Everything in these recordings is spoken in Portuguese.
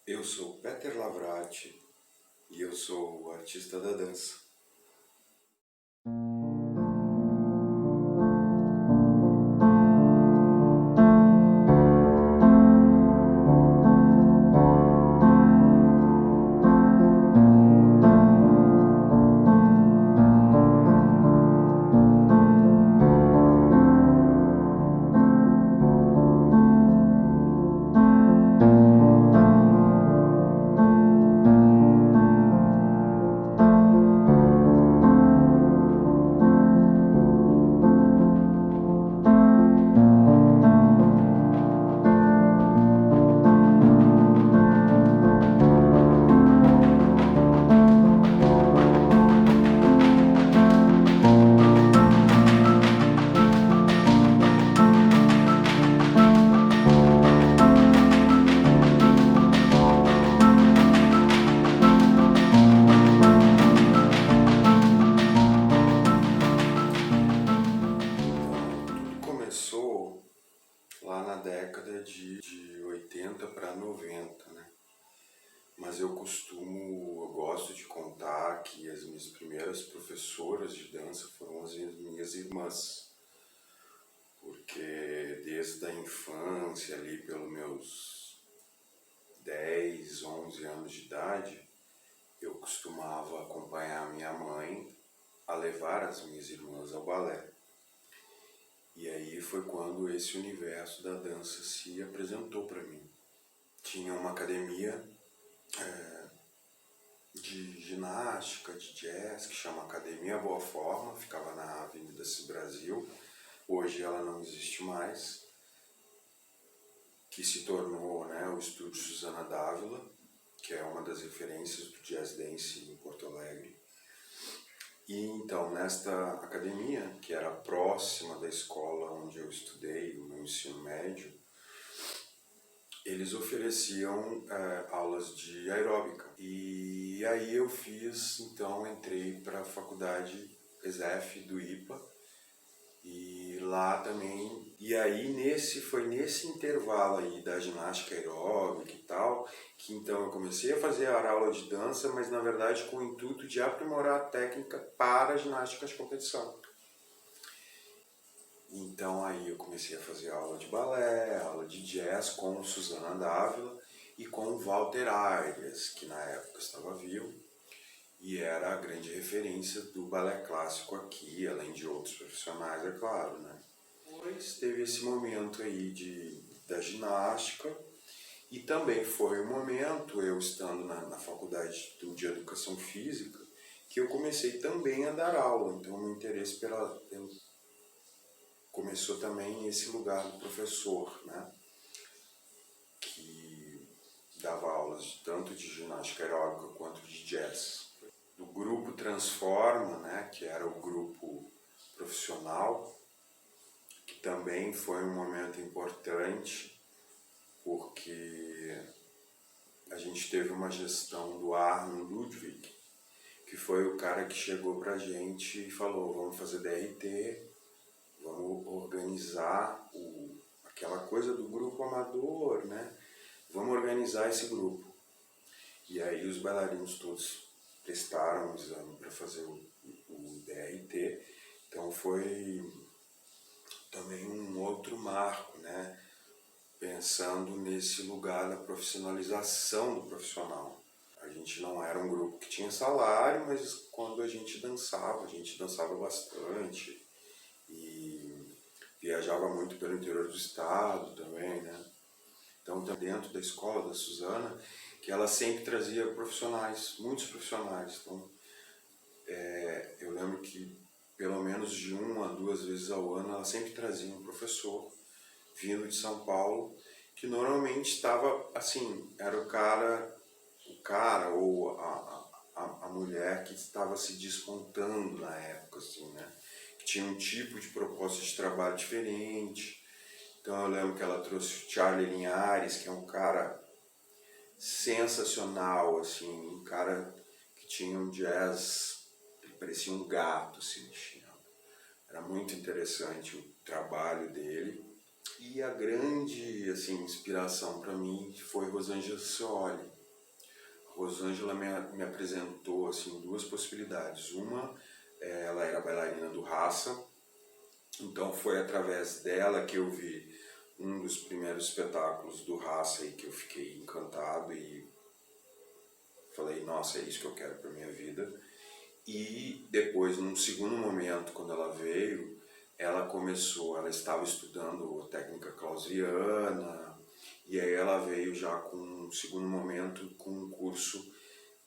Eu sou Peter Lavrati e eu sou o artista da dança. Tudo começou lá na década de 80 para 90, né? Mas eu gosto de contar que as minhas primeiras professoras de dança foram as minhas irmãs, porque desde a infância, ali pelos meus 10, 11 anos de idade, eu costumava acompanhar minha mãe a levar as minhas irmãs ao balé. E aí foi quando esse universo da dança se apresentou para mim. Tinha uma academia de ginástica, de jazz, que chama Academia Boa Forma, ficava na Avenida Cis Brasil. Hoje ela não existe mais, que se tornou, né, o Estúdio Susana Dávila, que é uma das referências do jazz dance em Porto Alegre. E então, nesta academia, que era próxima da escola onde eu estudei o meu ensino médio, eles ofereciam aulas de aeróbica. E aí eu entrei para a faculdade ESEF do IPA, e lá também. E aí foi nesse intervalo aí da ginástica aeróbica e tal, que então eu comecei a fazer a aula de dança, mas na verdade com o intuito de aprimorar a técnica para a ginástica de competição. Então aí eu comecei a fazer aula de balé, aula de jazz com Susana Dávila e com Walter Aires, que na época estava vivo e era a grande referência do balé clássico aqui, além de outros profissionais, é claro, né? Depois teve esse momento aí da ginástica, e também foi um momento, eu estando na faculdade de Educação Física, que eu comecei também a dar aula. Então o meu interesse começou também esse lugar do professor, né? Que dava aulas tanto de ginástica aeróbica quanto de jazz. Do grupo Transforma, né, que era o grupo profissional, que também foi um momento importante, porque a gente teve uma gestão do Arno Ludwig, que foi o cara que chegou pra gente e falou: vamos fazer DRT, vamos organizar aquela coisa do grupo amador, né? Vamos organizar esse grupo. E aí os bailarinos todos prestaram o exame para fazer o DRT, então foi também um outro marco, né? Pensando nesse lugar da profissionalização do profissional. A gente não era um grupo que tinha salário, mas quando a gente dançava bastante e viajava muito pelo interior do estado também, né? Então, dentro da escola da Susana, que ela sempre trazia profissionais, muitos profissionais. Então, eu lembro que pelo menos de 1 a 2 vezes ao ano ela sempre trazia um professor vindo de São Paulo, que normalmente estava assim, era o cara ou a mulher que estava se despontando na época, assim, né? Que tinha um tipo de proposta de trabalho diferente. Então eu lembro que ela trouxe o Charlie Linhares, que é um cara sensacional, assim, um cara que tinha um jazz, ele parecia um gato se mexendo. Era muito interessante o trabalho dele. E a grande assim, inspiração para mim foi Rosângela Scioli. Rosângela me apresentou assim, duas possibilidades. Uma, ela era bailarina do Raça, então foi através dela que eu vi um dos primeiros espetáculos do Raça e que eu fiquei encantado e falei, nossa, é isso que eu quero para minha vida. E depois, num segundo momento, quando ela veio, ela estava estudando a técnica clausiana, e aí ela veio já com um segundo momento, com um curso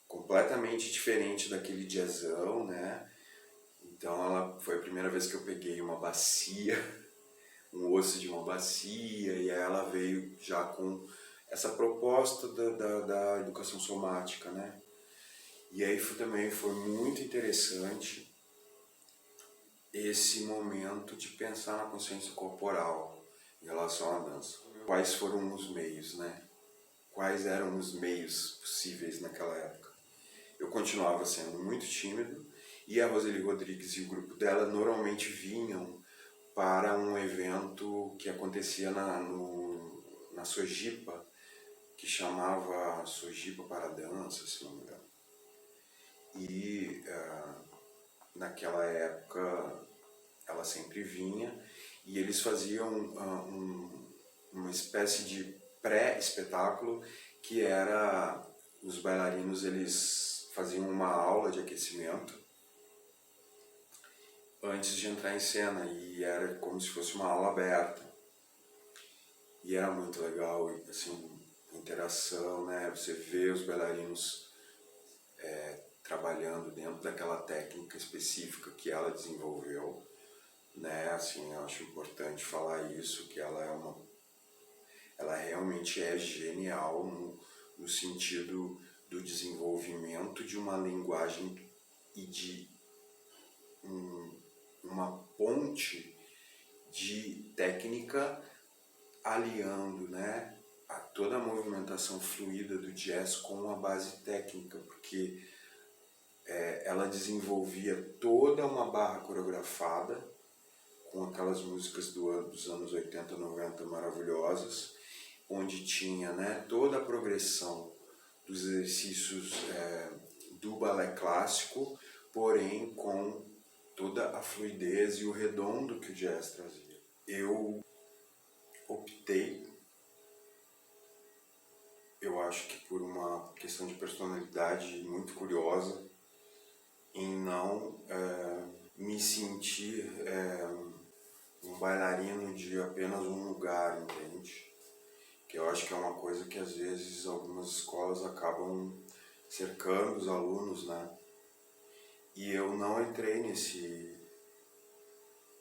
completamente diferente daquele jazzão, né? Então ela foi a primeira vez que eu peguei uma bacia, um osso de uma bacia, e aí ela veio já com essa proposta da educação somática, né? E aí também foi muito interessante esse momento de pensar na consciência corporal em relação à dança. Quais foram os meios, né? Quais eram os meios possíveis naquela época? Eu continuava sendo muito tímido e a Roseli Rodrigues e o grupo dela normalmente vinham para um evento que acontecia na Sojipa, que chamava Sojipa para Dança, se não me engano. E naquela época ela sempre vinha e eles faziam uma espécie de pré-espetáculo que era os bailarinos, eles faziam uma aula de aquecimento antes de entrar em cena e era como se fosse uma aula aberta e era muito legal, assim, interação, né? Você vê os bailarinos trabalhando dentro daquela técnica específica que ela desenvolveu, né? Assim, eu acho importante falar isso, que ela realmente é genial no sentido do desenvolvimento de uma linguagem e de uma ponte de técnica aliando, né, a toda a movimentação fluida do jazz com a base técnica, porque ela desenvolvia toda uma barra coreografada com aquelas músicas dos anos 80, 90 maravilhosas, onde tinha, né, toda a progressão dos exercícios do balé clássico, porém com toda a fluidez e o redondo que o jazz trazia. Eu optei, eu acho que por uma questão de personalidade muito curiosa, em não me sentir um bailarino de apenas um lugar, entende? Que eu acho que é uma coisa que às vezes algumas escolas acabam cercando os alunos, né? E eu não entrei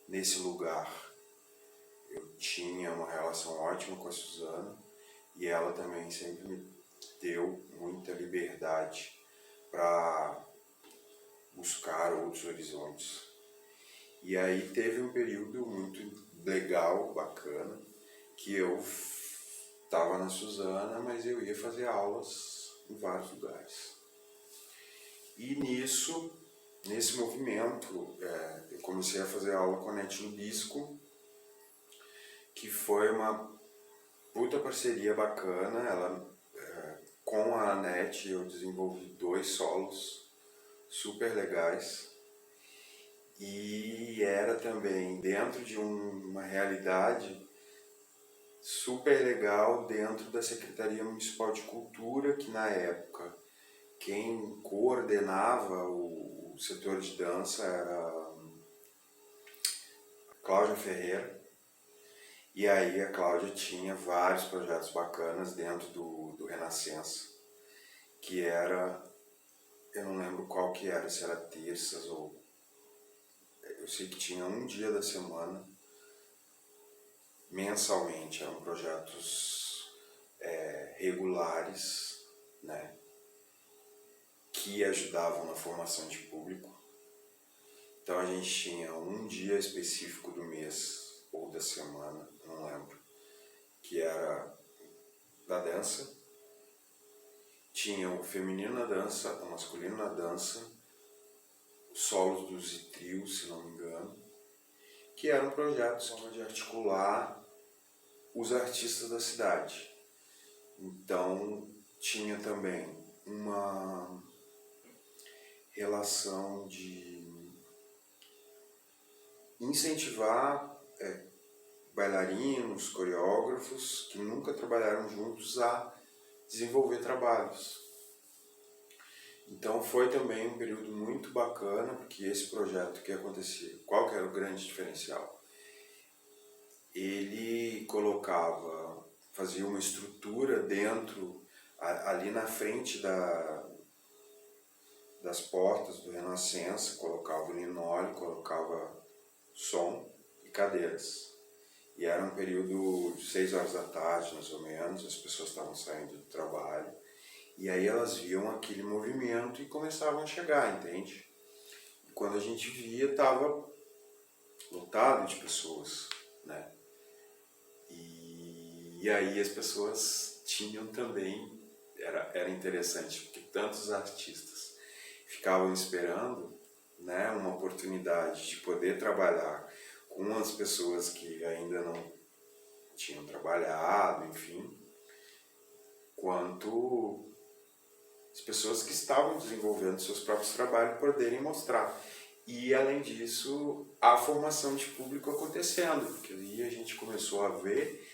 nesse lugar. Eu tinha uma relação ótima com a Suzana e ela também sempre me deu muita liberdade para buscar outros horizontes. E aí teve um período muito legal, bacana, que eu estava na Suzana, mas eu ia fazer aulas em vários lugares. E nesse movimento, eu comecei a fazer aula com a Nete Nubisco, que foi uma puta parceria bacana. Com a Nete eu desenvolvi 2 solos super legais. E era também dentro de uma realidade super legal dentro da Secretaria Municipal de Cultura, que na época quem coordenava o setor de dança era a Cláudia Ferreira. E aí a Cláudia tinha vários projetos bacanas dentro do Renascença, que era, eu não lembro qual que era, se era terças ou... Eu sei que tinha um dia da semana, mensalmente, eram projetos regulares, né, que ajudavam na formação de público. Então a gente tinha um dia específico do mês ou da semana, não lembro, que era da dança. Tinha o feminino na dança, o masculino na dança, solos dos e trios, se não me engano, que eram projetos de articular os artistas da cidade. Então tinha também uma relação de incentivar bailarinos, coreógrafos que nunca trabalharam juntos a desenvolver trabalhos. Então foi também um período muito bacana, porque esse projeto que acontecia, qual que era o grande diferencial? Ele fazia uma estrutura dentro, ali na frente das portas do Renascença, colocava linóleo, colocava som e cadeiras. E era um período de 6 horas da tarde, mais ou menos, as pessoas estavam saindo do trabalho. E aí elas viam aquele movimento e começavam a chegar, entende? E quando a gente via, estava lotado de pessoas, né? E aí as pessoas tinham também, era interessante, porque tantos artistas ficavam esperando, né, uma oportunidade de poder trabalhar com as pessoas que ainda não tinham trabalhado, enfim, quanto as pessoas que estavam desenvolvendo seus próprios trabalhos poderem mostrar. E, além disso, a formação de público acontecendo, porque aí a gente começou a ver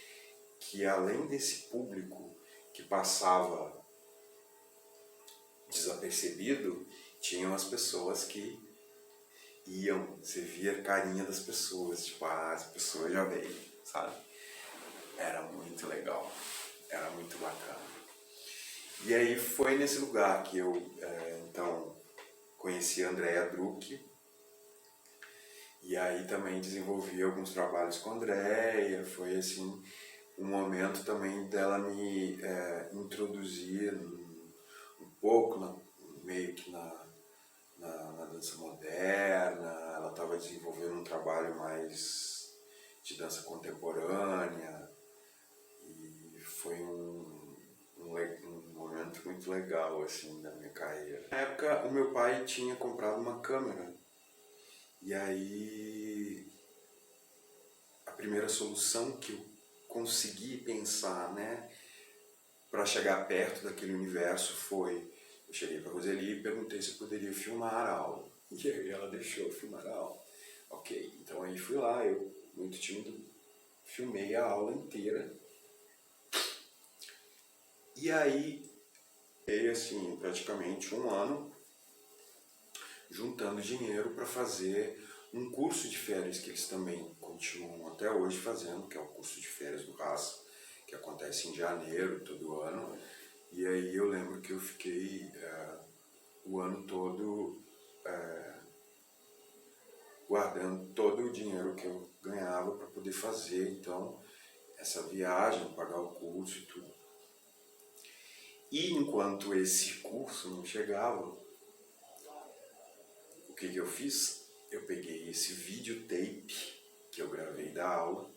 que, além desse público que passava desapercebido, tinham as pessoas que iam, você via a carinha das pessoas, tipo, as pessoas já veio, sabe? Era muito legal, era muito bacana. E aí foi nesse lugar que eu, então, conheci a Andréa Druck, e aí também desenvolvi alguns trabalhos com a Andréa, foi assim, um momento também dela me introduzir um pouco, meio que na dança moderna. Ela estava desenvolvendo um trabalho mais de dança contemporânea, e foi um momento muito legal assim da minha carreira. Na época o meu pai tinha comprado uma câmera, e aí a primeira solução que eu consegui pensar, né, para chegar perto daquele universo foi: eu cheguei para a Roseli e perguntei se eu poderia filmar a aula. E aí ela deixou eu filmar a aula. Ok, então aí fui lá, eu, muito tímido, filmei a aula inteira. E aí, assim, praticamente um ano juntando dinheiro para fazer um curso de férias que eles também continuam até hoje fazendo, que é o curso de férias do Raça, que acontece em janeiro todo ano. E aí eu lembro que eu fiquei o ano todo guardando todo o dinheiro que eu ganhava para poder fazer, então, essa viagem, pagar o curso e tudo. E enquanto esse curso não chegava, o que eu fiz? Eu peguei esse videotape que eu gravei da aula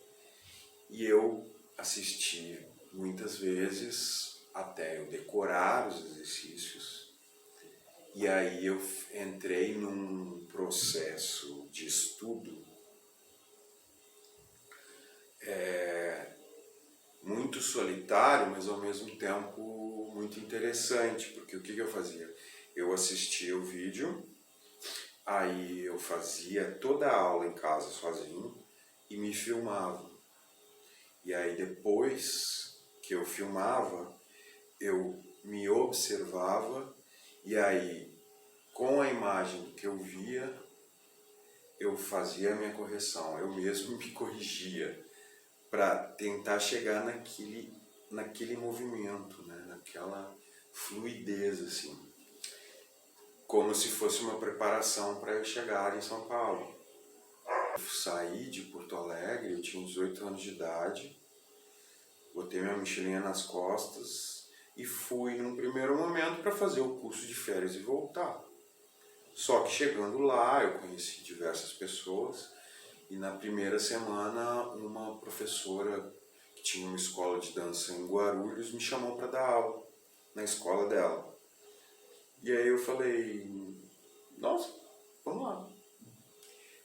e eu assisti muitas vezes até eu decorar os exercícios. E aí eu entrei num processo de estudo muito solitário, mas ao mesmo tempo muito interessante, porque o que eu fazia? Eu assistia o vídeo, aí eu fazia toda a aula em casa sozinho e me filmava. E aí depois que eu filmava, eu me observava, e aí com a imagem que eu via, eu fazia a minha correção, eu mesmo me corrigia para tentar chegar naquele movimento, né? Naquela fluidez, assim, como se fosse uma preparação para eu chegar em São Paulo. Eu saí de Porto Alegre, eu tinha 18 anos de idade, botei minha mochilinha nas costas e fui num primeiro momento para fazer o curso de férias e voltar. Só que chegando lá, eu conheci diversas pessoas, e na primeira semana uma professora que tinha uma escola de dança em Guarulhos me chamou para dar aula na escola dela. E aí eu falei: nossa, vamos lá.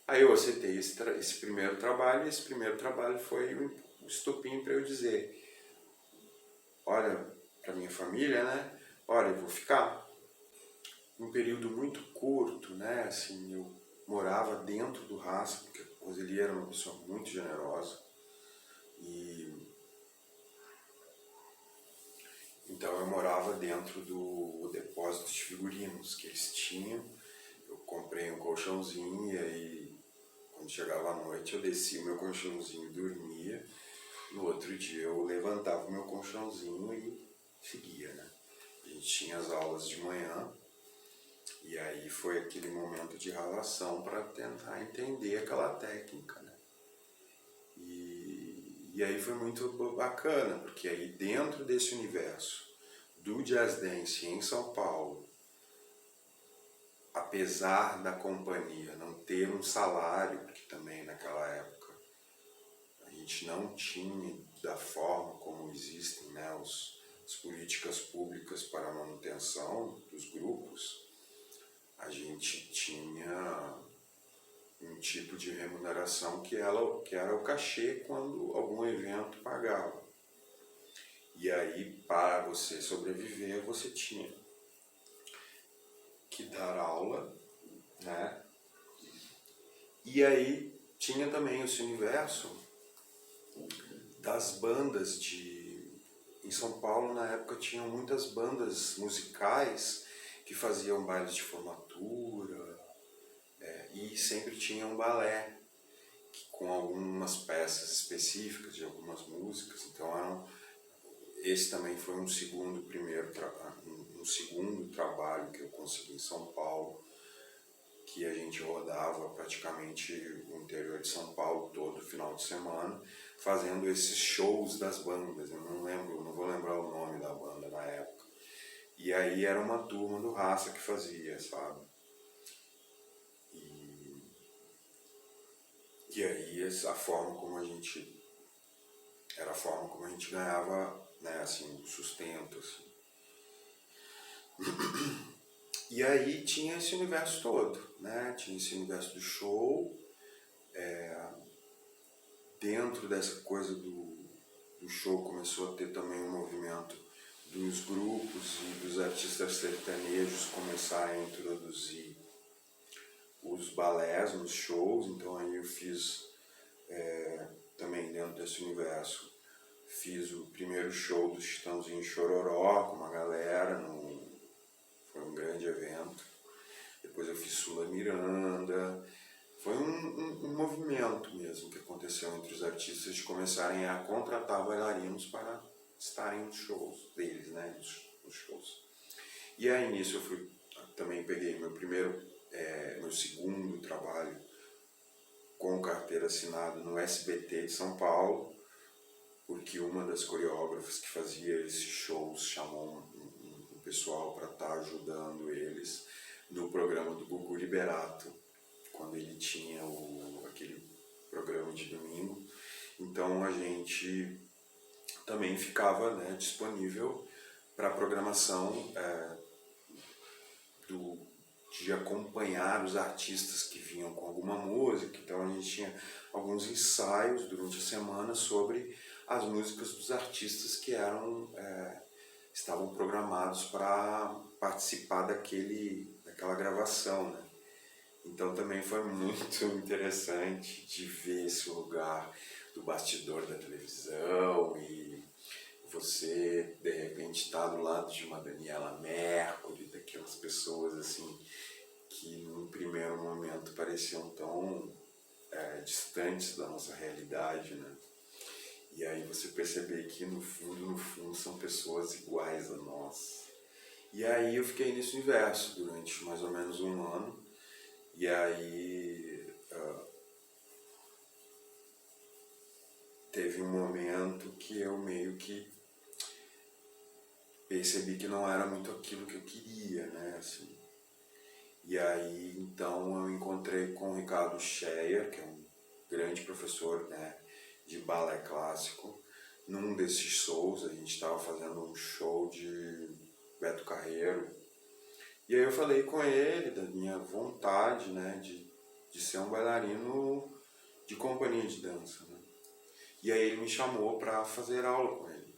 Aí eu aceitei esse primeiro trabalho, e esse primeiro trabalho foi o estopim para eu dizer, olha, para minha família, né? Olha, eu vou ficar um período muito curto, né? Assim, eu morava dentro do Rasa, porque a Roseli era uma pessoa muito generosa. E então eu morava dentro do depósito de figurinos que eles tinham. Eu comprei um colchãozinho e aí, quando chegava a noite, eu descia o meu colchãozinho e dormia. No outro dia eu levantava o meu colchãozinho e seguia, né? A gente tinha as aulas de manhã e aí foi aquele momento de relação para tentar entender aquela técnica, né? E aí foi muito bacana, porque aí dentro desse universo do jazz dance em São Paulo, apesar da companhia não ter um salário, porque também naquela época a gente não tinha da forma como existem, né, as políticas públicas para a manutenção dos grupos, a gente tinha um tipo de remuneração que era o cachê quando algum evento pagava. E aí, para você sobreviver, você tinha que dar aula, né? E aí tinha também esse universo das bandas em São Paulo, na época, tinham muitas bandas musicais que faziam bailes de formatura, e sempre tinha um balé com algumas peças específicas de algumas músicas. Então esse também foi um segundo trabalho que eu consegui em São Paulo, que a gente rodava praticamente o interior de São Paulo todo final de semana, fazendo esses shows das bandas. Eu não vou lembrar o nome da banda na época. E aí era uma turma do Raça que fazia, sabe? E aí a forma como a gente ganhava, né, assim, o sustento, assim. E aí tinha esse universo todo, né? Tinha esse universo do show, dentro dessa coisa do show começou a ter também um movimento dos grupos e dos artistas sertanejos começarem a introduzir os balés nos shows. Então aí eu fiz, também dentro desse universo, fiz o primeiro show do Chitãozinho Chororó com uma galera, foi um grande evento. Depois eu fiz Sula Miranda. Foi um movimento mesmo que aconteceu entre os artistas de começarem a contratar bailarinos para estarem nos shows deles, né, nos shows. E aí nisso eu também peguei meu segundo trabalho com carteira assinada no SBT de São Paulo, porque uma das coreógrafas que fazia esses shows chamou um pessoal para estar ajudando eles no programa do Gugu Liberato, quando ele tinha aquele programa de domingo. Então a gente também ficava, né, disponível para a programação de acompanhar os artistas que vinham com alguma música. Então a gente tinha alguns ensaios durante a semana sobre as músicas dos artistas que estavam programados para participar daquela gravação, né? Então também foi muito interessante de ver esse lugar do bastidor da televisão e você de repente estar do lado de uma Daniela Mercury, daquelas pessoas assim que num primeiro momento pareciam tão distantes da nossa realidade, né? E aí você perceber que no fundo são pessoas iguais a nós. E aí eu fiquei nesse universo durante mais ou menos um ano. E aí teve um momento que eu meio que percebi que não era muito aquilo que eu queria, né, assim. E aí então eu encontrei com o Ricardo Scheer, que é um grande professor, né, de balé clássico. Num desses shows, a gente estava fazendo um show de Beto Carreiro. E aí eu falei com ele da minha vontade, né, de ser um bailarino de companhia de dança, né? E aí ele me chamou para fazer aula com ele.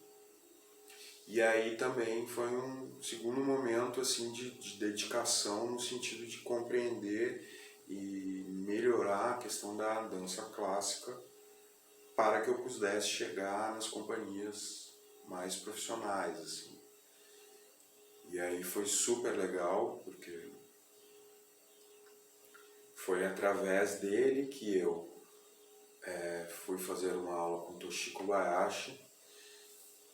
E aí também foi um segundo momento assim de dedicação no sentido de compreender e melhorar a questão da dança clássica para que eu pudesse chegar nas companhias mais profissionais, assim. E aí foi super legal, porque foi através dele que eu fui fazer uma aula com Toshiko Bayashi.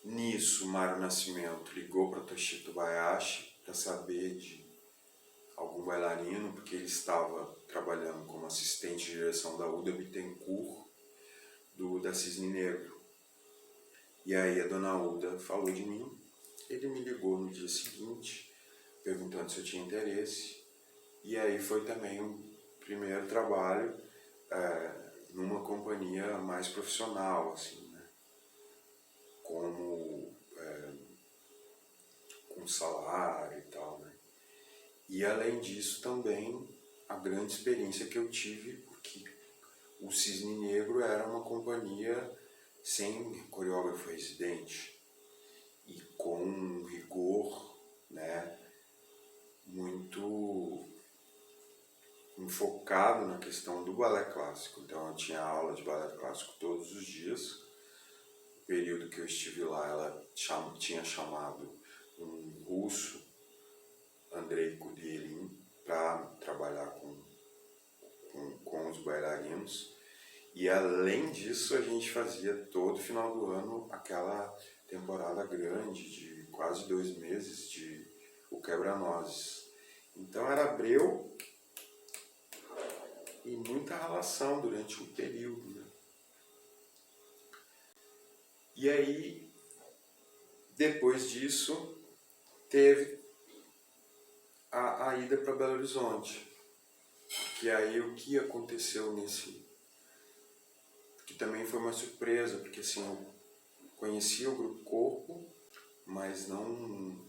Nisso, Mário Nascimento ligou para Toshiko Bayashi para saber de algum bailarino, porque ele estava trabalhando como assistente de direção da Uda Bittencourt, da Cisne Negro. E aí a dona Uda falou de mim, ele me ligou no dia seguinte, perguntando se eu tinha interesse, e aí foi também um primeiro trabalho numa companhia mais profissional, assim, né? Como com salário e tal, né? E além disso também a grande experiência que eu tive, porque o Cisne Negro era uma companhia sem coreógrafo residente e com um rigor, né, muito enfocado na questão do balé clássico. Então eu tinha aula de balé clássico todos os dias. O período que eu estive lá, ela tinha chamado um russo, Andrei Kudielin, para trabalhar com os bailarinos. E além disso, a gente fazia todo final do ano aquela temporada grande de quase 2 meses de O Quebra-Nozes. Então era breu e muita relação durante um período, né? E aí, depois disso, teve a ida para Belo Horizonte. Que aí o que aconteceu nesse... que também foi uma surpresa, porque assim, eu conhecia o Grupo Corpo, mas não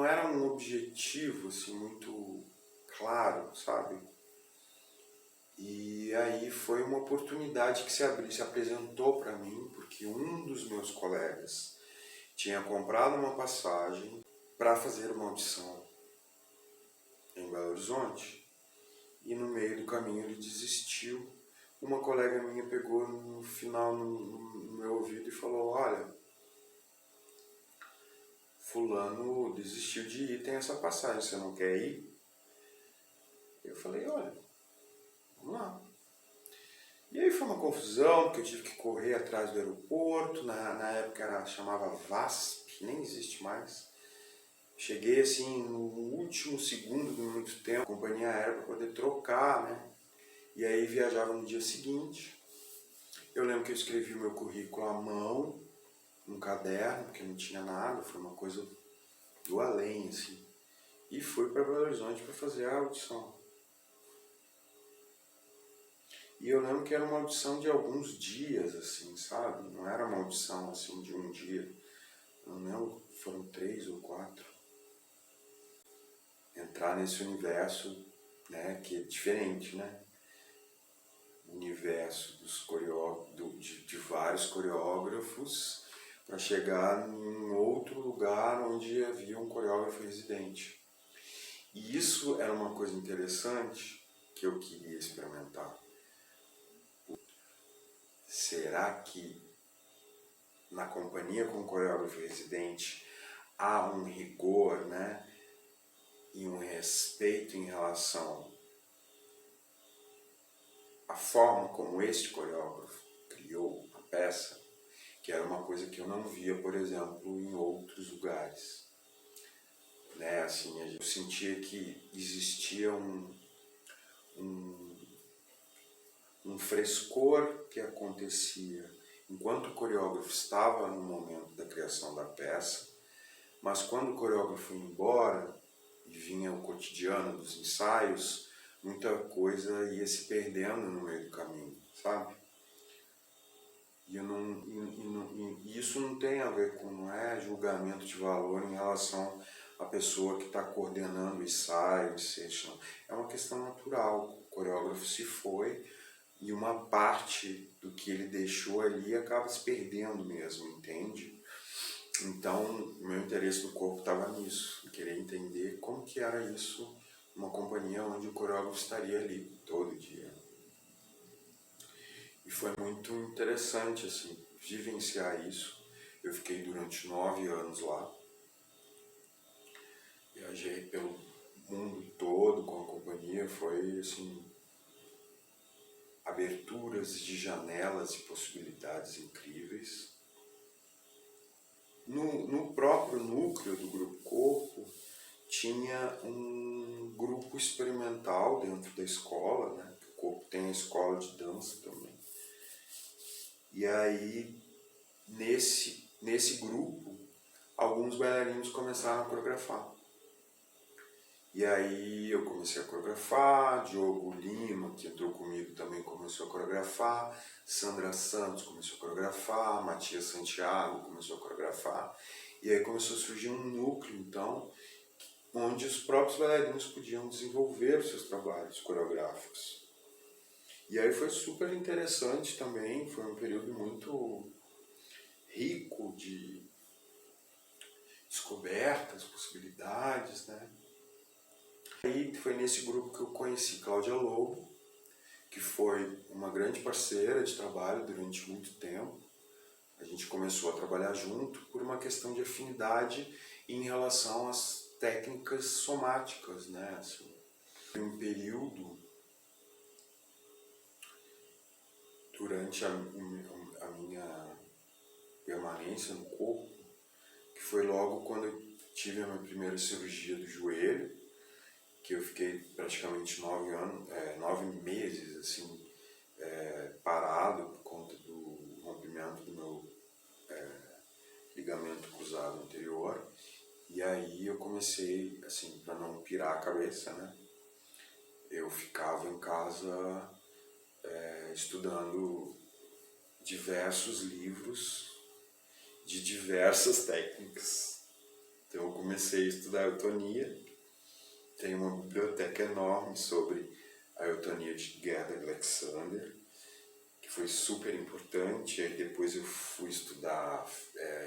era um objetivo assim, muito claro, sabe? E aí foi uma oportunidade que se apresentou para mim, porque um dos meus colegas tinha comprado uma passagem para fazer uma audição em Belo Horizonte e no meio do caminho ele desistiu. Uma colega minha pegou no final no meu ouvido e falou: olha, fulano desistiu de ir, tem essa passagem, você não quer ir? Eu falei: olha, vamos lá. E aí foi uma confusão, porque eu tive que correr atrás do aeroporto, na época chamava VASP, nem existe mais. Cheguei assim no último segundo de muito tempo, companhia aérea, para poder trocar, né? E aí viajava no dia seguinte. Eu lembro que eu escrevi o meu currículo à mão, num caderno, porque não tinha nada, foi uma coisa do além, assim. E fui para Belo Horizonte para fazer a audição. E eu lembro que era uma audição de alguns dias, assim, sabe? Não era uma audição, assim, de um dia. Eu não lembro, foram 3 ou 4. Entrar nesse universo, né, que é diferente, né? O universo de vários coreógrafos para chegar em outro lugar onde havia um coreógrafo residente. E isso era uma coisa interessante que eu queria experimentar. Será que na companhia com o coreógrafo residente há um rigor, né, e um respeito em relação à forma como este coreógrafo criou a peça, que era uma coisa que eu não via, por exemplo, em outros lugares. Né, assim, eu sentia que existia um frescor que acontecia enquanto o coreógrafo estava no momento da criação da peça, mas quando o coreógrafo ia embora e vinha o cotidiano dos ensaios, muita coisa ia se perdendo no meio do caminho, sabe? E isso não tem a ver com, não é julgamento de valor em relação à pessoa que está coordenando o ensaio, é uma questão natural. O coreógrafo se foi, e uma parte do que ele deixou ali acaba se perdendo mesmo, entende? Então, o meu interesse no corpo estava nisso, em querer entender como que era isso, uma companhia onde o coreógrafo estaria ali todo dia. E foi muito interessante, assim, vivenciar isso. Eu fiquei durante 9 anos lá. Viajei pelo mundo todo com a companhia, foi, assim, aberturas de janelas e possibilidades incríveis. No próprio núcleo do Grupo Corpo, tinha um grupo experimental dentro da escola, né? O Corpo tem a escola de dança também. E aí, nesse grupo, alguns bailarinos começaram a coreografar. E aí eu comecei a coreografar, Diogo Lima, que entrou comigo, também começou a coreografar, Sandra Santos começou a coreografar, Matias Santiago começou a coreografar. E aí começou a surgir um núcleo, então, onde os próprios bailarinos podiam desenvolver os seus trabalhos coreográficos. E aí foi super interessante também, foi um período muito rico de descobertas, possibilidades, né? Aí foi nesse grupo que eu conheci Cláudia Lobo, que foi uma grande parceira de trabalho durante muito tempo. A gente começou a trabalhar junto por uma questão de afinidade em relação às técnicas somáticas, né? Assim, foi um período durante a minha permanência no corpo, que foi logo quando eu tive a minha primeira cirurgia do joelho, que eu fiquei praticamente 9 meses assim, parado por conta do rompimento do meu ligamento cruzado anterior. E aí eu comecei, assim, para não pirar a cabeça, né? Eu ficava em casa estudando diversos livros de diversas técnicas. Então eu comecei a estudar eutonia. Tem uma biblioteca enorme sobre a eutonia de Gerda Alexander, que foi super importante. Aí depois eu fui estudar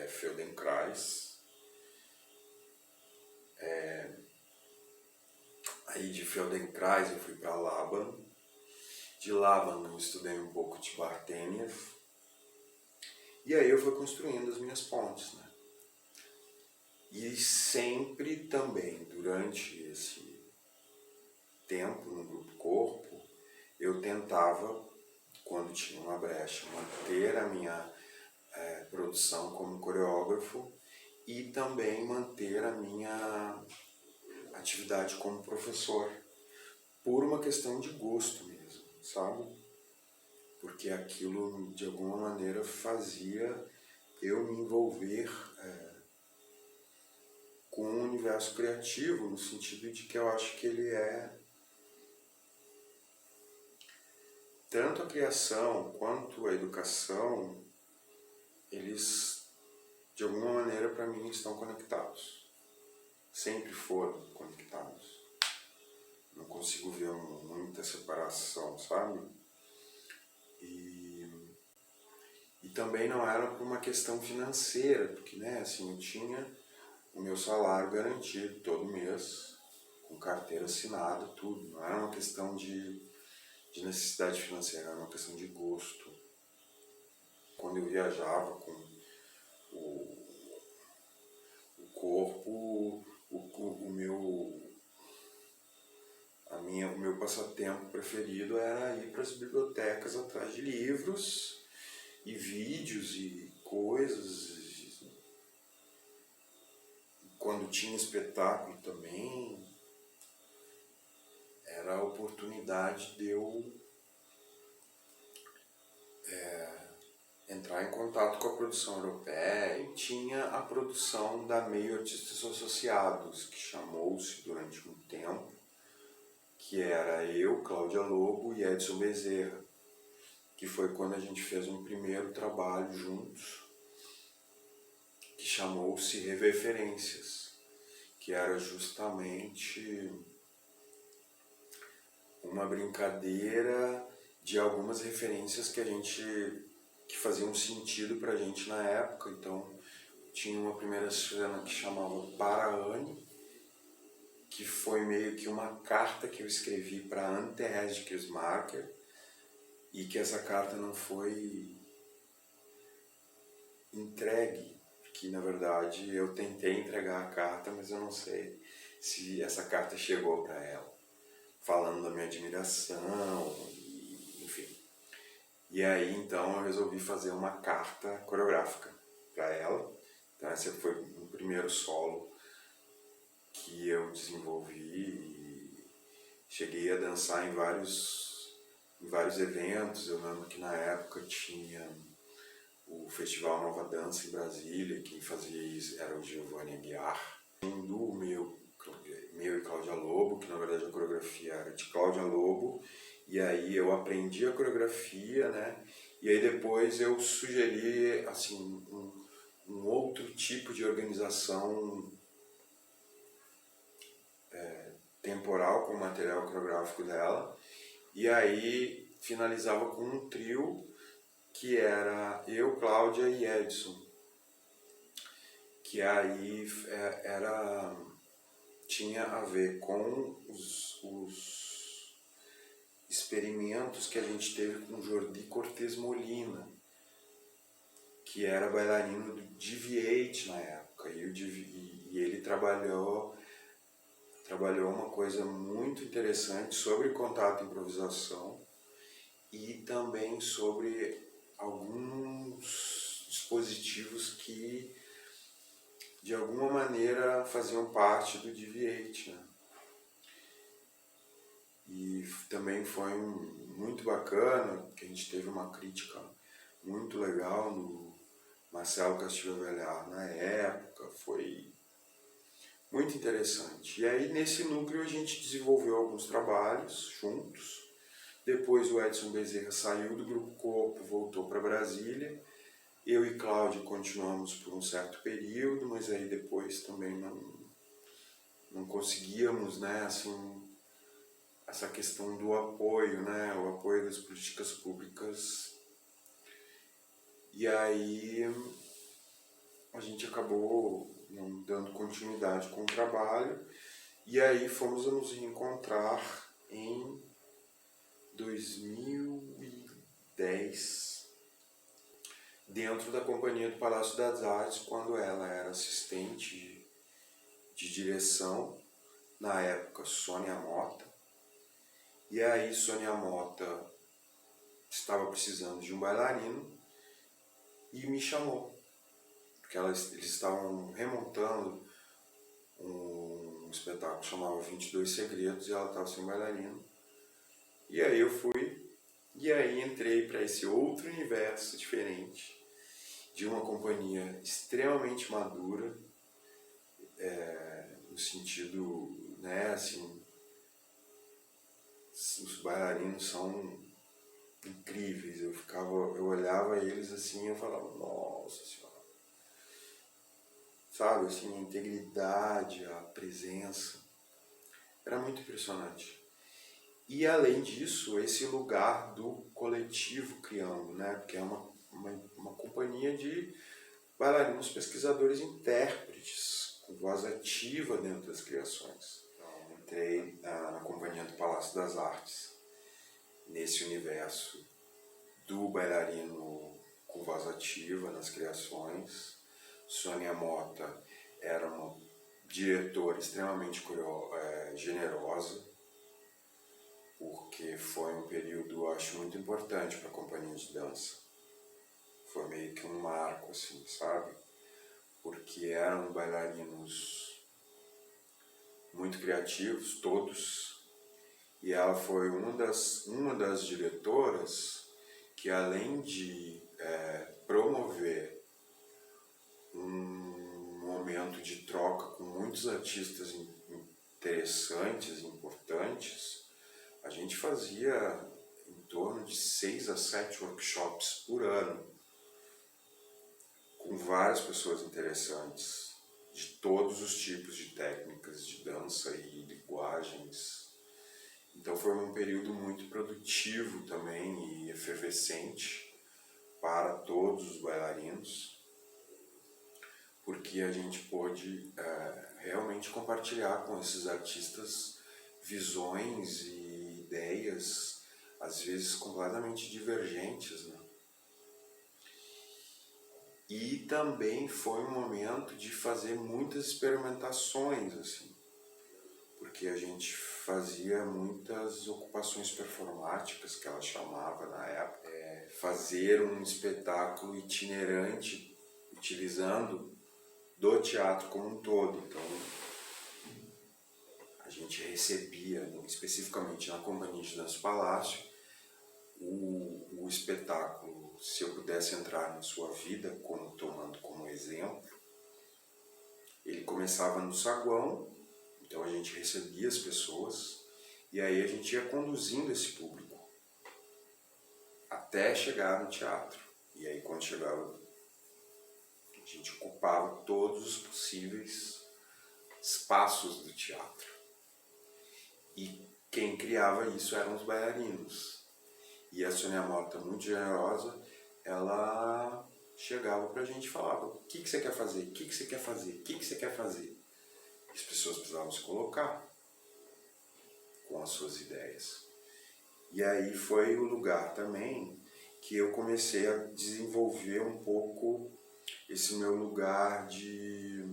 Feldenkrais. Aí de Feldenkrais eu fui para Laban. De Laban eu estudei um pouco de Barteniev. E aí eu fui construindo as minhas pontes, né? E sempre também, durante esse tempo no Grupo Corpo, eu tentava, quando tinha uma brecha, manter a minha produção como coreógrafo e também manter a minha atividade como professor, por uma questão de gosto mesmo, sabe? Porque aquilo, de alguma maneira, fazia eu me envolver com o universo criativo, no sentido de que eu acho que ele é tanto a criação quanto a educação, eles, de alguma maneira, para mim, estão conectados. Sempre foram conectados. Não consigo ver muita separação, sabe? E também não era por uma questão financeira, porque, né, assim, eu tinha o meu salário garantido todo mês, com carteira assinada, tudo. Não era uma questão de necessidade financeira, era uma questão de gosto. Quando eu viajava com o corpo, o meu passatempo preferido era ir para as bibliotecas atrás de livros e vídeos e coisas. Quando tinha espetáculo também, era a oportunidade de eu entrar em contato com a produção europeia. E tinha a produção da Meio Artistas Associados, que chamou-se durante um tempo, que era eu, Cláudia Lobo e Edson Bezerra, que foi quando a gente fez um primeiro trabalho juntos, que chamou-se Referências, que era justamente uma brincadeira de algumas referências que faziam sentido pra gente na época. Então tinha uma primeira cena que chamava Para Anne, que foi meio que uma carta que eu escrevi para Anne Thérèse de Kersmacher, e que essa carta não foi entregue, que na verdade eu tentei entregar a carta, mas eu não sei se essa carta chegou para ela, falando da minha admiração, enfim. E aí então eu resolvi fazer uma carta coreográfica para ela. Então esse foi o primeiro solo que eu desenvolvi e cheguei a dançar em vários eventos. Eu lembro que na época tinha o Festival Nova Dança em Brasília, quem fazia isso era o Giovanni Aguiar. Do meu e Cláudia Lobo, que na verdade a coreografia era de Cláudia Lobo, e aí eu aprendi a coreografia, né? E aí depois eu sugeri assim, um outro tipo de organização temporal com o material coreográfico dela, e aí finalizava com um trio que era eu, Cláudia e Edson, que aí tinha a ver com os experimentos que a gente teve com Jordi Cortez Molina, que era bailarino do Deviate na época, e ele trabalhou uma coisa muito interessante sobre contato e improvisação, e também sobre alguns dispositivos que de alguma maneira faziam parte do Deviate, né? E também foi muito bacana, que a gente teve uma crítica muito legal no Marcelo Castilho Velhar na época, foi muito interessante. E aí nesse núcleo a gente desenvolveu alguns trabalhos juntos. Depois o Edson Bezerra saiu do Grupo Corpo, voltou para Brasília. Eu e Cláudia continuamos por um certo período, mas aí depois também não conseguíamos, né, assim, essa questão do apoio, né, o apoio das políticas públicas. E aí a gente acabou não dando continuidade com o trabalho, e aí fomos a nos reencontrar em 2010, dentro da Companhia do Palácio das Artes, quando ela era assistente de direção, na época Sônia Mota. E aí Sônia Mota estava precisando de um bailarino e me chamou, porque eles estavam remontando um espetáculo que chamava 22 Segredos, e ela estava sem bailarino. E aí eu fui, e aí entrei para esse outro universo diferente, de uma companhia extremamente madura, no sentido, né, assim, os bailarinos são incríveis. Eu olhava eles assim e eu falava, nossa senhora, sabe, assim, a integridade, a presença, era muito impressionante. E além disso, esse lugar do coletivo criando, né, porque é uma companhia de bailarinos, pesquisadores, intérpretes, com voz ativa dentro das criações. Então, entrei na Companhia do Palácio das Artes, nesse universo do bailarino com voz ativa nas criações. Sônia Mota era uma diretora extremamente generosa, porque foi um período, eu acho, muito importante para a companhia de dança. Foi meio que um marco, assim, sabe? Porque eram bailarinos muito criativos, todos, e ela foi uma das diretoras que, além de promover um momento de troca com muitos artistas interessantes e importantes, a gente fazia em torno de 6 a 7 workshops por ano, com várias pessoas interessantes, de todos os tipos de técnicas de dança e linguagens. Então foi um período muito produtivo também e efervescente para todos os bailarinos, porque a gente pôde realmente compartilhar com esses artistas visões e ideias, às vezes completamente divergentes, né? E também foi um momento de fazer muitas experimentações, assim, porque a gente fazia muitas ocupações performáticas, que ela chamava na época, fazer um espetáculo itinerante, utilizando do teatro como um todo. Então, a gente recebia, especificamente na Companhia de Dança Palácio, o espetáculo, se eu pudesse entrar na sua vida, tomando como exemplo, ele começava no saguão, então a gente recebia as pessoas, e aí a gente ia conduzindo esse público até chegar no teatro. E aí quando chegava, a gente ocupava todos os possíveis espaços do teatro. E quem criava isso eram os bailarinos. E a Sônia Mota, muito generosa, ela chegava pra gente e falava: o que você quer fazer? O que você quer fazer? O que você quer fazer? As pessoas precisavam se colocar com as suas ideias. E aí foi o lugar também que eu comecei a desenvolver um pouco esse meu lugar de...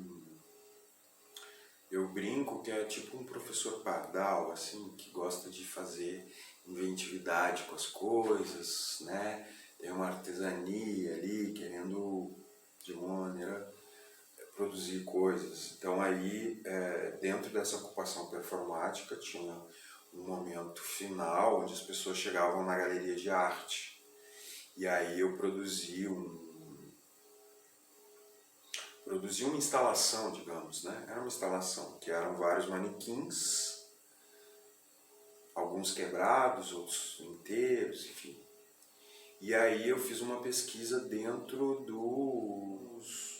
Eu brinco que é tipo um professor pardal, assim, que gosta de fazer inventividade com as coisas, né? Tem uma artesania ali, querendo, de uma maneira, produzir coisas. Então aí, dentro dessa ocupação performática, tinha um momento final, onde as pessoas chegavam na galeria de arte. E aí eu produzi uma instalação, digamos, né? Era uma instalação, que eram vários manequins, alguns quebrados, outros inteiros, enfim. E aí eu fiz uma pesquisa dentro dos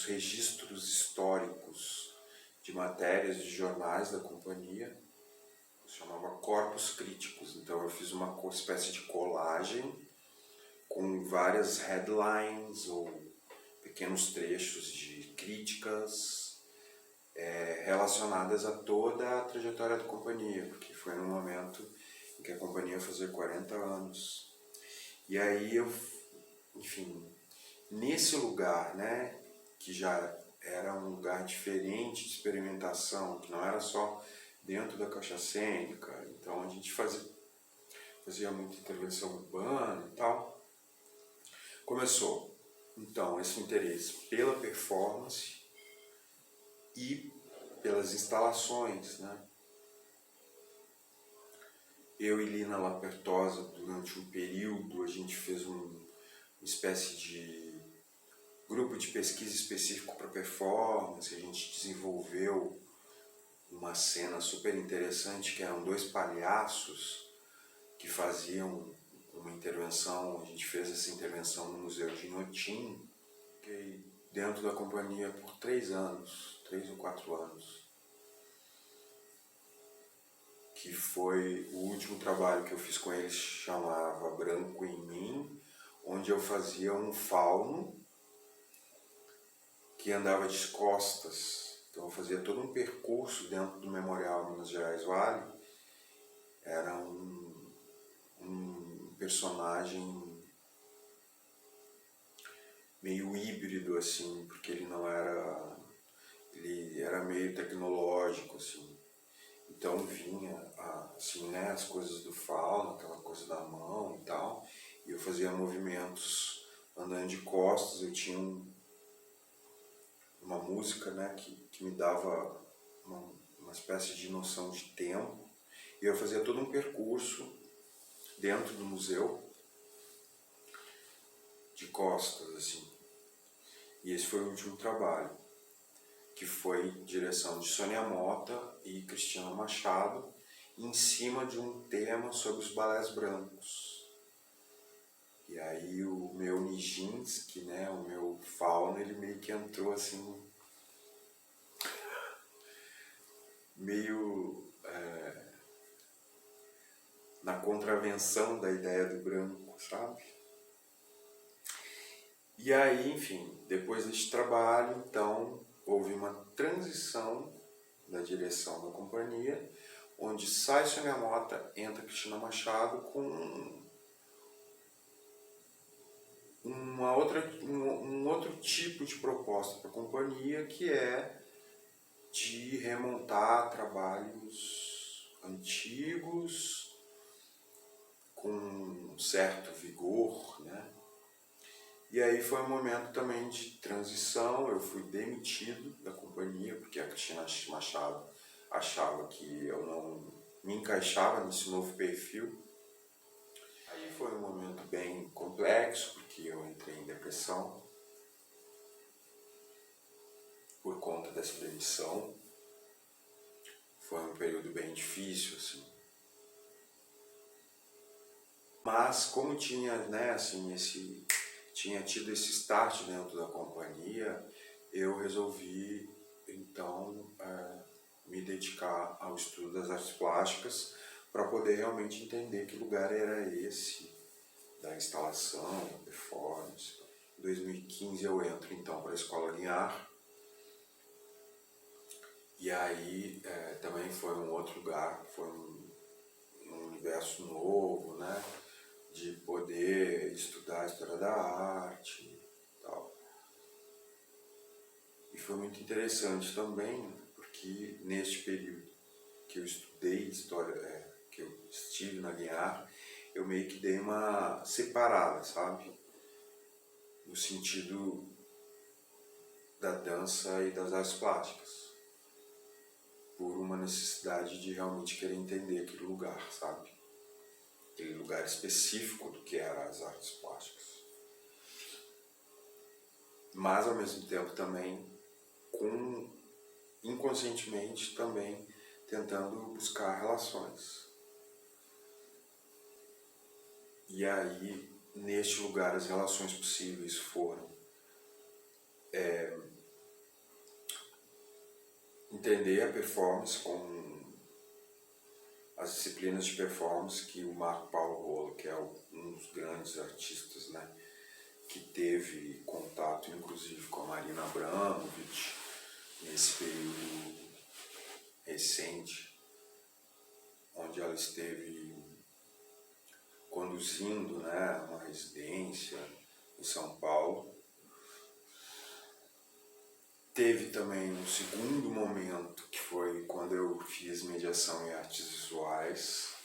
registros históricos de matérias de jornais da companhia, se chamava Corpos Críticos. Então eu fiz uma espécie de colagem com várias headlines ou pequenos trechos de críticas relacionadas a toda a trajetória da companhia, porque foi num momento em que a companhia fazia 40 anos. E aí eu, enfim, nesse lugar, né, que já era um lugar diferente de experimentação, que não era só dentro da caixa cênica, então a gente fazia muita intervenção urbana e tal. Começou, então, esse interesse pela performance e pelas instalações, né? Eu e Lina Lapertosa, durante um período, a gente fez uma espécie de grupo de pesquisa específico para performance. A gente desenvolveu uma cena super interessante, que eram dois palhaços que faziam uma intervenção. A gente fez essa intervenção no Museu de Inhotim, dentro da companhia por 3 ou 4 anos. Que foi o último trabalho que eu fiz com eles, chamava Branco em Mim, onde eu fazia um fauno que andava de costas. Então eu fazia todo um percurso dentro do Memorial Minas Gerais Vale. Era um personagem meio híbrido, assim, porque ele era meio tecnológico, assim. Então vinha, assim, né, as coisas do fauno, aquela coisa da mão e tal, e eu fazia movimentos andando de costas. Eu tinha uma música, né, que me dava uma espécie de noção de tempo, e eu fazia todo um percurso dentro do museu, de costas, assim. E esse foi o último trabalho, que foi direção de Sônia Mota e Cristina Machado, em cima de um tema sobre os balés brancos. E aí o meu Nijinsky, né, o meu fauno, ele meio que entrou assim, meio na contravenção da ideia do branco, sabe? E aí, enfim, depois deste trabalho, então, houve uma transição da direção da companhia, onde sai Sônia Mota, entra Cristina Machado com um outro tipo de proposta para a companhia, que é de remontar trabalhos antigos com um certo vigor, né? E aí foi um momento também de transição. Eu fui demitido da companhia porque a Cristina Machado achava que eu não me encaixava nesse novo perfil. Aí foi um momento bem complexo, porque eu entrei em depressão por conta dessa demissão. Foi um período bem difícil, assim. Mas como tinha, né, assim, tinha tido esse start dentro da companhia, eu resolvi, então, me dedicar ao estudo das artes plásticas para poder realmente entender que lugar era esse da instalação, da performance. Em 2015 eu entro, então, para a Escola Linhar, e aí também foi um outro lugar, foi um universo novo, né? De poder estudar a história da arte e tal. E foi muito interessante também, porque neste período que eu estudei história, que eu estive na Linhar, eu meio que dei uma separada, sabe? No sentido da dança e das artes plásticas, por uma necessidade de realmente querer entender aquele lugar, sabe? Aquele lugar específico do que eram as artes plásticas. Mas, ao mesmo tempo, também, inconscientemente, também tentando buscar relações. E aí, neste lugar, as relações possíveis foram entender a performance com as disciplinas de performance que o Marco Paulo Rola, que é um dos grandes artistas, né, que teve contato inclusive com a Marina Abramovic nesse período recente, onde ela esteve conduzindo, né, uma residência em São Paulo. Teve também um segundo momento, que foi quando eu fiz mediação em artes visuais,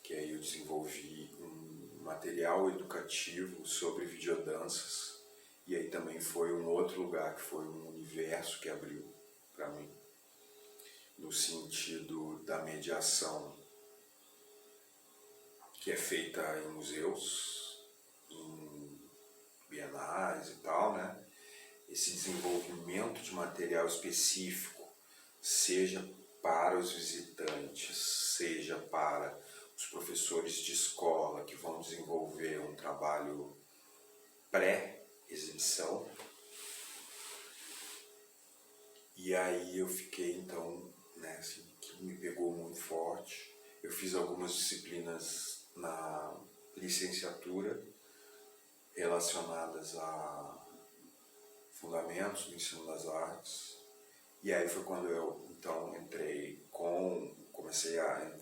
que aí eu desenvolvi um material educativo sobre videodanças, e aí também foi um outro lugar, que foi um universo que abriu para mim, no sentido da mediação, que é feita em museus, em bienais e tal, né? Esse desenvolvimento de material específico, seja para os visitantes, seja para os professores de escola que vão desenvolver um trabalho pré-exibição. E aí eu fiquei, então, né, assim, que me pegou muito forte. Eu fiz algumas disciplinas na licenciatura relacionadas a fundamentos do ensino das artes, e aí foi quando eu então comecei a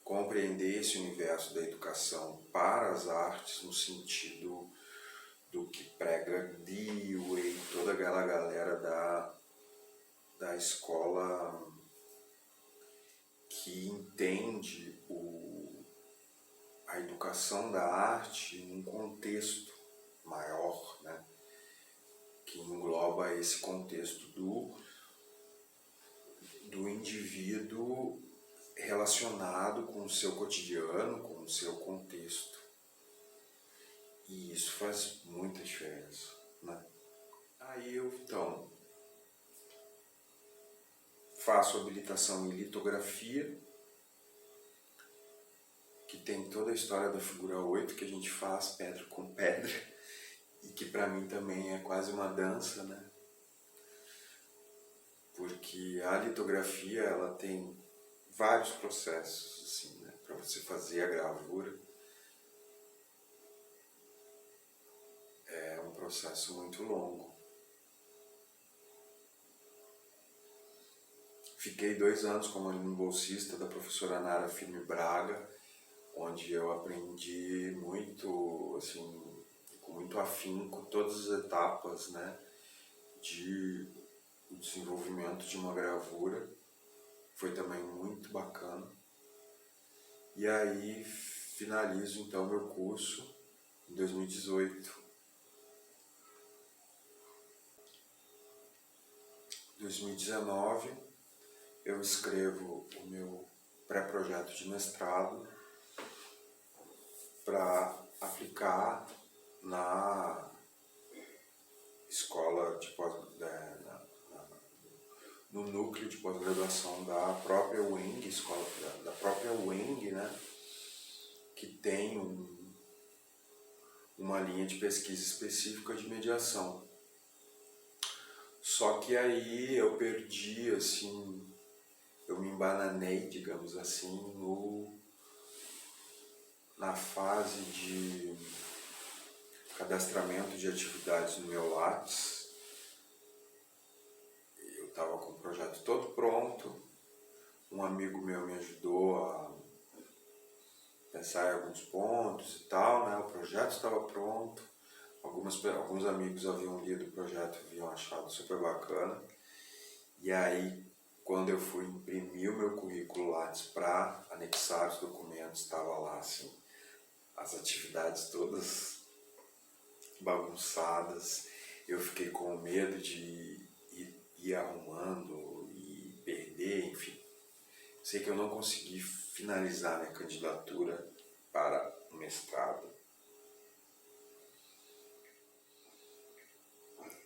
compreender esse universo da educação para as artes, no sentido do que prega Dewey, toda aquela galera da escola que entende a educação da arte num contexto maior, né? Que engloba esse contexto do indivíduo relacionado com o seu cotidiano, com o seu contexto. E isso faz muita diferença, né? Aí eu, então, faço habilitação em litografia, que tem toda a história da figura 8 que a gente faz pedra com pedra, e que para mim também é quase uma dança, né? Porque a litografia, ela tem vários processos, assim, né, para você fazer a gravura. É um processo muito longo. Fiquei 2 anos como aluno bolsista da professora Nara Firme Braga, onde eu aprendi muito, assim, com muito afinco, todas as etapas, né, de desenvolvimento de uma gravura. Foi também muito bacana. E aí finalizo então meu curso em 2018. 2019 eu escrevo o meu pré-projeto de mestrado para aplicar na escola de no núcleo de pós-graduação da própria UENG, escola da própria UENG, né, que tem uma linha de pesquisa específica de mediação. Só que aí eu perdi, assim, eu me embananei, digamos assim, na fase de cadastramento de atividades no meu Lattes. Eu estava com o projeto todo pronto, um amigo meu me ajudou a pensar em alguns pontos e tal, né? O projeto estava pronto, alguns amigos haviam lido o projeto, haviam achado super bacana, e aí quando eu fui imprimir o meu currículo Lattes para anexar os documentos, estava lá assim, as atividades todas bagunçadas. Eu fiquei com medo de ir arrumando e perder, enfim. Sei que eu não consegui finalizar minha candidatura para o mestrado.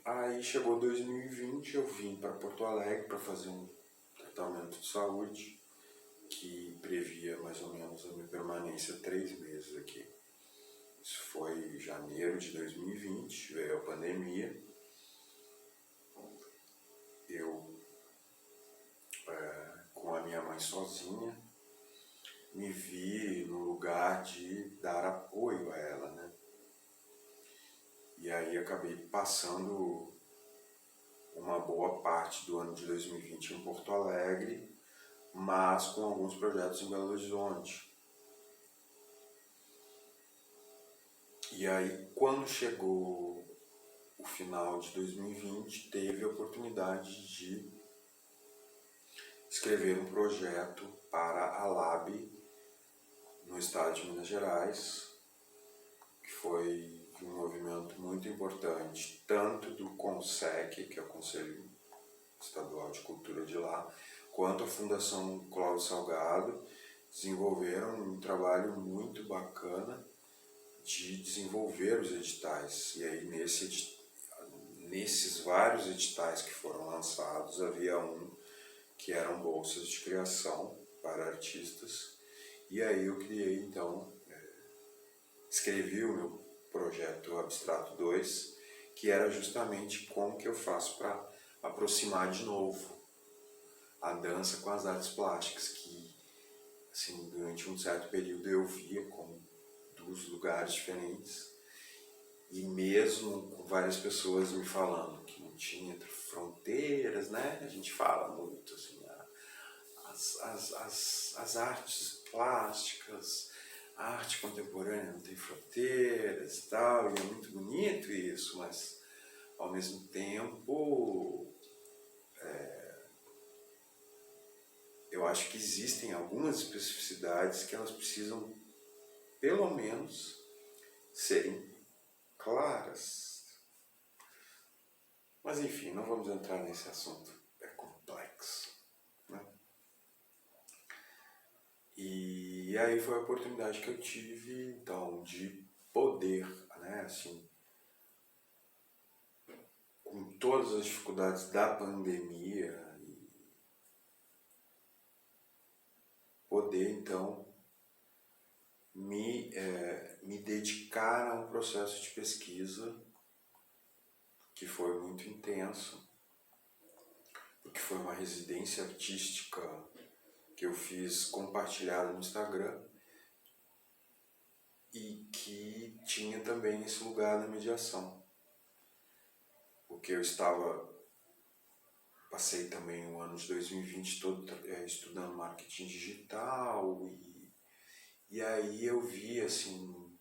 Aí chegou 2020, eu vim para Porto Alegre para fazer um tratamento de saúde que previa mais ou menos a minha permanência 3 meses aqui. Isso foi em janeiro de 2020, veio a pandemia. Eu, com a minha mãe sozinha, me vi no lugar de dar apoio a ela, né? E aí acabei passando uma boa parte do ano de 2020 em Porto Alegre, mas com alguns projetos em Belo Horizonte. E aí, quando chegou o final de 2020, teve a oportunidade de escrever um projeto para a LAB no estado de Minas Gerais, que foi um movimento muito importante, tanto do CONSEC, que é o Conselho Estadual de Cultura de lá, quanto a Fundação Cláudio Salgado, desenvolveram um trabalho muito bacana de desenvolver os editais. E aí nesses vários editais que foram lançados, havia um que eram bolsas de criação para artistas. E aí eu criei, então, escrevi o meu projeto Abstrato 2, que era justamente como que eu faço para aproximar de novo a dança com as artes plásticas, que, assim, durante um certo período eu via como 2 lugares diferentes, e mesmo com várias pessoas me falando que não tinha fronteiras, né? A gente fala muito, assim, as artes plásticas, a arte contemporânea não tem fronteiras e tal, e é muito bonito isso, mas ao mesmo tempo eu acho que existem algumas especificidades que elas precisam, pelo menos, serem claras. Mas enfim, não vamos entrar nesse assunto, é complexo, né? E aí foi a oportunidade que eu tive, então, de poder, né, assim, com todas as dificuldades da pandemia, poder, então, me dedicar a um processo de pesquisa que foi muito intenso, porque foi uma residência artística que eu fiz compartilhado no Instagram e que tinha também esse lugar da mediação. Porque eu passei também o ano de 2020 todo estudando marketing digital e aí eu vi assim,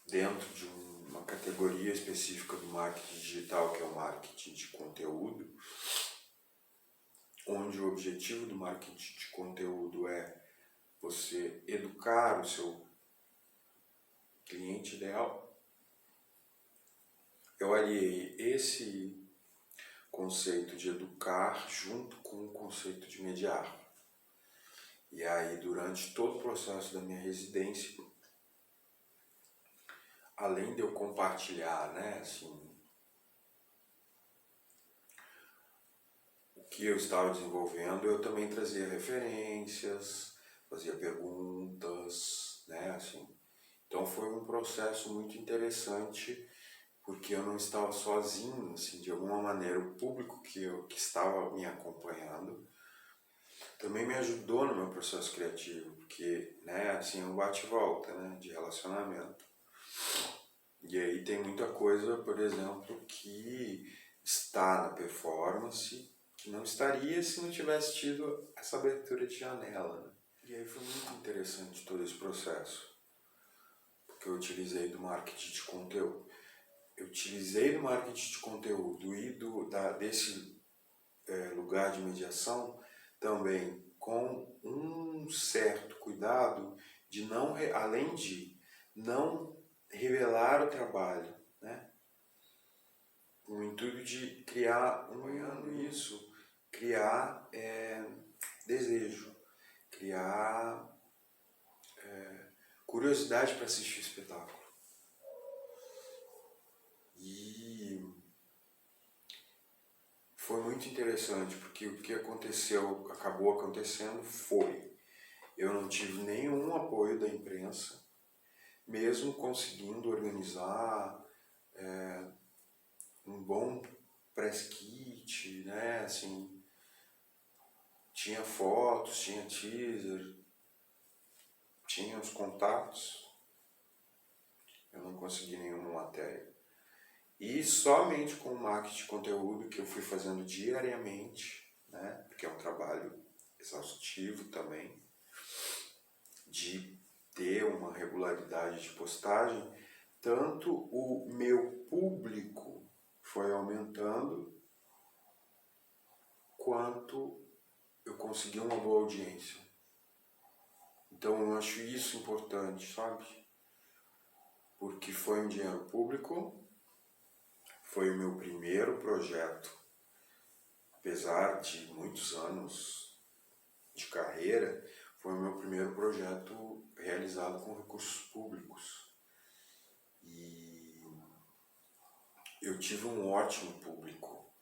dentro de uma categoria específica do marketing digital, que é o marketing de conteúdo, onde o objetivo do marketing de conteúdo é você educar o seu cliente ideal. Eu aliei esse conceito de educar junto com o conceito de mediar. E aí, durante todo o processo da minha residência, além de eu compartilhar, né, assim, o que eu estava desenvolvendo, eu também trazia referências, fazia perguntas, né, assim. Então foi um processo muito interessante, porque eu não estava sozinho, assim, de alguma maneira o público que estava me acompanhando também me ajudou no meu processo criativo, porque, né, assim, um bate e volta, né, de relacionamento. E aí tem muita coisa, por exemplo, que está na performance, que não estaria se não tivesse tido essa abertura de janela, né? E aí foi muito interessante todo esse processo, porque eu utilizei do marketing de conteúdo. Eu utilizei do marketing de conteúdo e desse lugar de mediação também com um certo cuidado de não, além de não revelar o trabalho, né? Com o intuito de criar, criar desejo, criar curiosidade para assistir o espetáculo. E foi muito interessante, porque o que acabou acontecendo foi, eu não tive nenhum apoio da imprensa, mesmo conseguindo organizar um bom press kit, né, assim, tinha fotos, tinha teaser, tinha os contatos, eu não consegui nenhuma matéria. E somente com o marketing de conteúdo que eu fui fazendo diariamente, né, porque é um trabalho exaustivo também, de ter uma regularidade de postagem, tanto o meu público foi aumentando, quanto eu consegui uma boa audiência. Então eu acho isso importante, sabe? Porque foi um dinheiro público, foi o meu primeiro projeto, apesar de muitos anos de carreira, foi o meu primeiro projeto realizado com recursos públicos. E eu tive um ótimo público,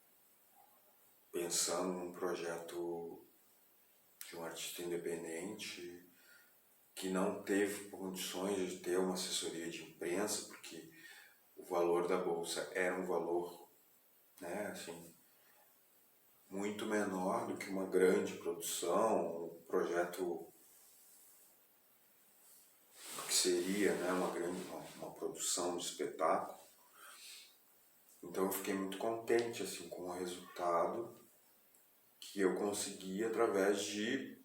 pensando num projeto de um artista independente que não teve condições de ter uma assessoria de imprensa, porque o valor da bolsa era um valor, né, assim, muito menor do que uma grande produção, um projeto que seria, né, uma produção de espetáculo. Então eu fiquei muito contente assim, com o resultado que eu consegui através de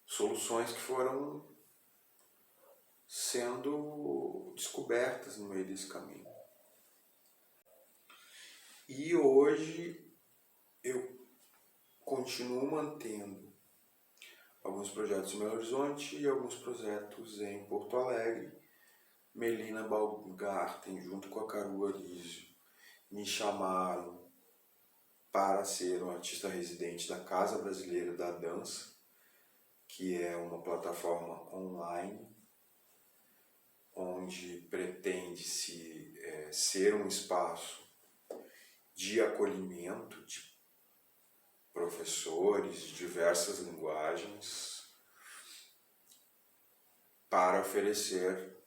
soluções que foram sendo descobertas no meio desse caminho. E hoje eu continuo mantendo alguns projetos em Belo Horizonte e alguns projetos em Porto Alegre. Melina Baumgarten, junto com a Caru Arizio, me chamaram para ser um artista residente da Casa Brasileira da Dança, que é uma plataforma online onde pretende-se ser um espaço de acolhimento de professores de diversas linguagens para oferecer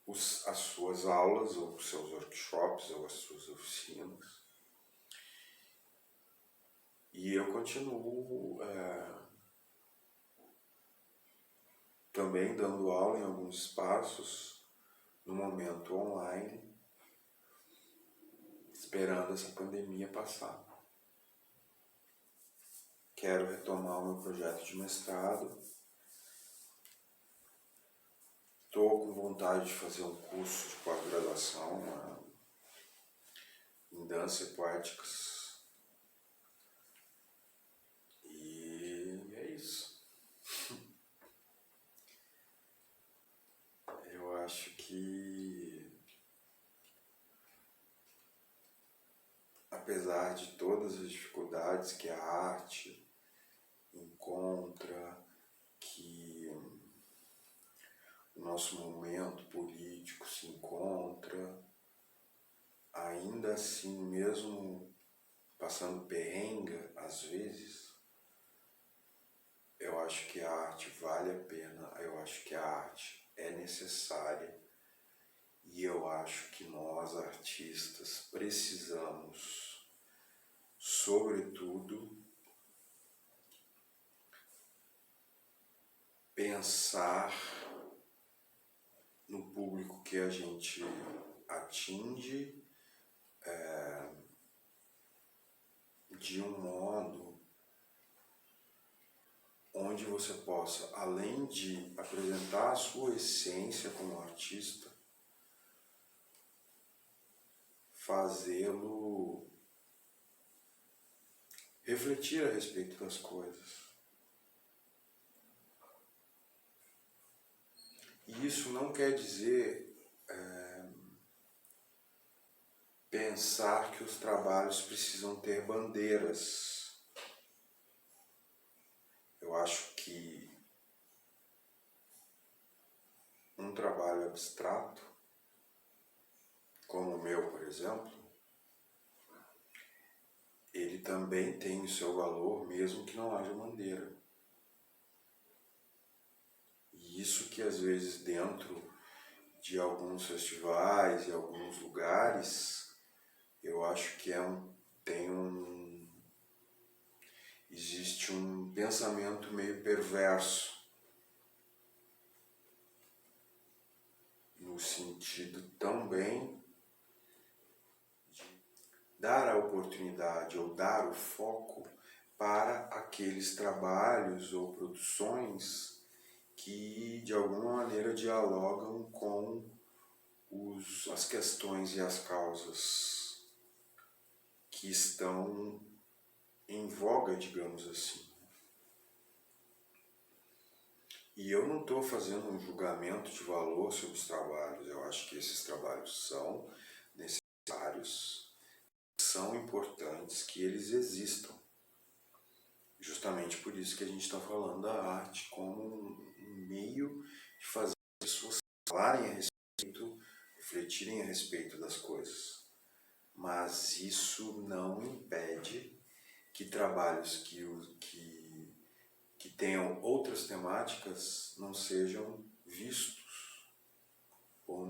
as suas aulas, ou os seus workshops, ou as suas oficinas. E eu continuo também dando aula em alguns espaços, no momento online, esperando essa pandemia passar. Quero retomar o meu projeto de mestrado. Estou com vontade de fazer um curso de pós-graduação em dança e poéticas. E é isso. Eu acho que, apesar de todas as dificuldades que a arte encontra, que o nosso momento político se encontra, ainda assim, mesmo passando perrengue às vezes, eu acho que a arte vale a pena, eu acho que a arte é necessária e eu acho que nós, artistas, precisamos, sobretudo, pensar no público que a gente atinge de um modo onde você possa, além de apresentar a sua essência como artista, fazê-lo refletir a respeito das coisas. E isso não quer dizer pensar que os trabalhos precisam ter bandeiras. Eu acho que um trabalho abstrato, como o meu, por exemplo, ele também tem o seu valor, mesmo que não haja bandeira. E isso que às vezes dentro de alguns festivais e alguns lugares, eu acho que existe um pensamento meio perverso, no sentido também de dar a oportunidade ou dar o foco para aqueles trabalhos ou produções que de alguma maneira dialogam com as questões e as causas que estão em voga, digamos assim. E eu não estou fazendo um julgamento de valor sobre os trabalhos, eu acho que esses trabalhos são necessários, são importantes, que eles existam. Justamente por isso que a gente está falando da arte como um meio de fazer as pessoas falarem a respeito, refletirem a respeito das coisas. Mas isso não impede que trabalhos que tenham outras temáticas não sejam vistos, ou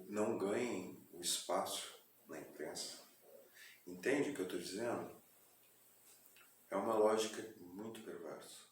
não ganhem o espaço na imprensa. Entende o que eu estou dizendo? É uma lógica muito perversa.